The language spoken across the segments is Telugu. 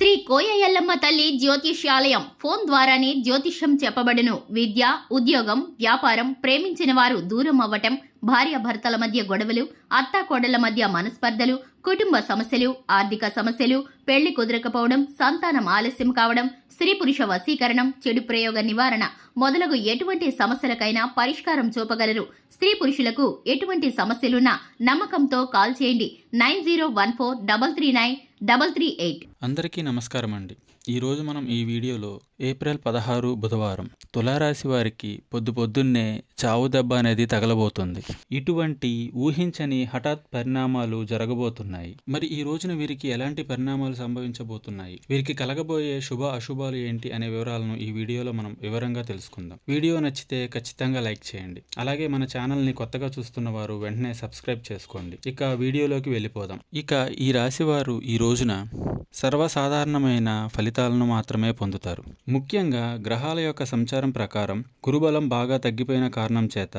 శ్రీ కోయ ఎల్లమ్మ తల్లి జ్యోతిష్యాలయం ఫోన్ ద్వారానే జ్యోతిష్యం చెప్పబడును. విద్య, ఉద్యోగం, వ్యాపారం, ప్రేమించిన వారు దూరం అవ్వటం, భార్యాభర్తల మధ్య గొడవలు, అత్తాకోడళ్ల మధ్య మనస్పర్ధలు, కుటుంబ సమస్యలు, ఆర్థిక సమస్యలు, పెళ్లి కుదరకపోవడం, సంతానం ఆలస్యం కావడం, స్త్రీ పురుష వశీకరణం, చెడు ప్రయోగ నివారణ మొదలగు ఎటువంటి సమస్యలకైనా పరిష్కారం చూపగలరు. స్త్రీ పురుషులకు ఎటువంటి సమస్యలున్నా నమ్మకంతో కాల్ చేయండి. 9014339338. అందరికీ నమస్కారం అండి. ఈరోజు మనం ఈ వీడియోలో ఏప్రిల్ 16 బుధవారం తులారాశి వారికి పొద్దున్నే చావు దెబ్బ అనేది తగలబోతుంది. ఇటువంటి ఊహించని హఠాత్ పరిణామాలు జరగబోతున్నాయి. మరి ఈ రోజున వీరికి ఎలాంటి పరిణామాలు సంభవించబోతున్నాయి, వీరికి కలగబోయే శుభ అశుభాలు ఏంటి అనే వివరాలను ఈ వీడియోలో మనం వివరంగా తెలుసుకుందాం. వీడియో నచ్చితే ఖచ్చితంగా లైక్ చేయండి. అలాగే మన ఛానల్ని కొత్తగా చూస్తున్న వారు వెంటనే సబ్స్క్రైబ్ చేసుకోండి. ఇక వీడియోలోకి వెళ్ళిపోదాం. ఇక ఈ రాశి వారు ఈ రోజున సర్వసాధారణమైన ఫలితాలను మాత్రమే పొందుతారు. ముఖ్యంగా గ్రహాల యొక్క సంచారం ప్రకారం గురుబలం బాగా తగ్గిపోయిన కారణం చేత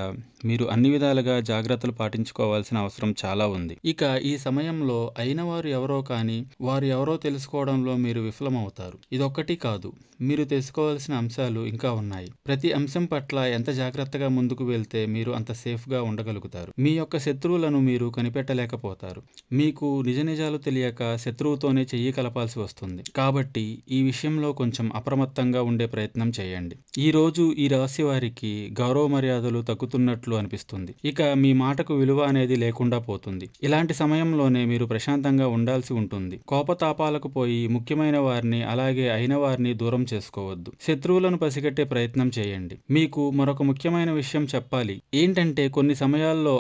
మీరు అన్ని విధాలుగా జాగ్రత్తలు పాటించుకోవాల్సిన అవసరం చాలా ఉంది. ఇక ఈ సమయంలో అయిన వారు ఎవరో కానీ వారు ఎవరో తెలుసుకోవడంలో మీరు విఫలమవుతారు. ఇదొక్కటి కాదు, మీరు తెలుసుకోవాల్సిన అంశాలు ఇంకా ఉన్నాయి. ప్రతి అంశం పట్ల ఎంత జాగ్రత్తగా ముందుకు వెళ్తే మీరు అంత సేఫ్గా ఉండగలుగుతారు. మీ యొక్క శత్రువులను మీరు కనిపెట్టలేకపోతారు. మీకు నిజ నిజాలు తెలియక శత్రువుతోనే చెయ్యి కలపాల్సి వస్తుంది. కాబట్టి ఈ విషయంలో కొంచెం అప్రమత్తంగా ఉండే ప్రయత్నం చేయండి. ఈ రోజు ఈ రాశి వారికి గౌరవ మర్యాదలు తగ్గుతున్నట్లు అనిపిస్తుంది. ఇక మీ మాటకు విలువ అనేది లేకుండా పోతుంది. ఇలాంటి సమయంలోనే మీరు ప్రశాంతంగా ఉండాల్సి ఉంటుంది. కోపతాపాలకు పోయి ముఖ్యమైన వారిని అలాగే అయిన వారిని దూరం చేసుకోవద్దు. శత్రువులను పసిగట్టే ప్రయత్నం చేయండి. మీకు మరొక ముఖ్యమైన విషయం చెప్పాలి. ఏంటంటే కొన్ని సమయాల్లో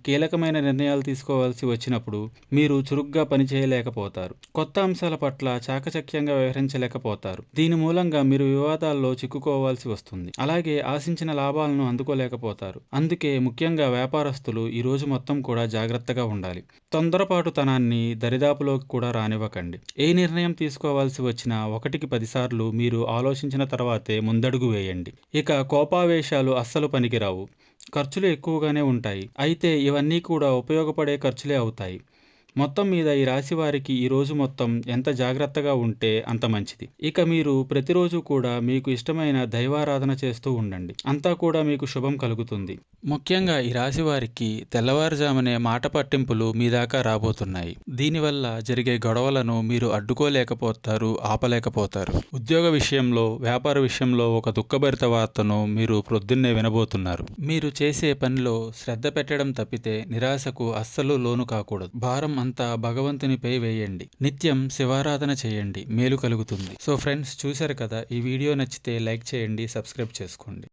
కీలకమైన నిర్ణయాలు తీసుకోవాల్సి వచ్చినప్పుడు మీరు చురుగ్గా పనిచేయలేకపోతారు. కొత్త అంశాల పట్ల చాకచక్యంగా వ్యవహరించలేకపోతారు. దీని మూలంగా మీరు వివాదాల్లో చిక్కుకోవాల్సి వస్తుంది. అలాగే ఆశించిన లాభాలను అందుకోలేకపోతారు. అందుకే ముఖ్యంగా వ్యాపారస్తులు ఈ రోజు మొత్తం కూడా జాగ్రత్తగా ఉండాలి. తొందరపాటుతనాన్ని దరిదాపులోకి కూడా రానివ్వకండి. ఏ నిర్ణయం తీసుకోవాల్సి వచ్చినా 1కి 10 సార్లు మీరు ఆలోచించిన తర్వాతే ముందడుగు వేయండి. ఇక కోపావేశాలు అస్సలు పనికిరావు. ఖర్చులు ఎక్కువగానే ఉంటాయి. అయితే ఇవన్నీ కూడా ఉపయోగపడే ఖర్చులే అవుతాయి. మొత్తం మీద ఈ రాశి వారికి ఈ రోజు మొత్తం ఎంత జాగ్రత్తగా ఉంటే అంత మంచిది. ఇక మీరు ప్రతిరోజు కూడా మీకు ఇష్టమైన దైవారాధన చేస్తూ ఉండండి. అంతా కూడా మీకు శుభం కలుగుతుంది. ముఖ్యంగా ఈ రాశి వారికి తెల్లవారుజామునే మాట పట్టింపులు మీ దాకా రాబోతున్నాయి. దీనివల్ల జరిగే గొడవలను మీరు అడ్డుకోలేకపోతారు, ఆపలేకపోతారు. ఉద్యోగ విషయంలో, వ్యాపార విషయంలో ఒక దుఃఖభరిత వార్తను మీరు ప్రొద్దున్నే వినబోతున్నారు. మీరు చేసే పనిలో శ్రద్ధ పెట్టడం తప్పితే నిరాశకు అస్సలు లోను కాకూడదు. భారం అంతా భగవంతునిపై వేయండి. నిత్యం శివారాధన చేయండి, మేలు కలుగుతుంది. సో ఫ్రెండ్స్, చూశారు కదా, ఈ వీడియో నచ్చితే లైక్ చేయండి, సబ్స్క్రైబ్ చేసుకోండి.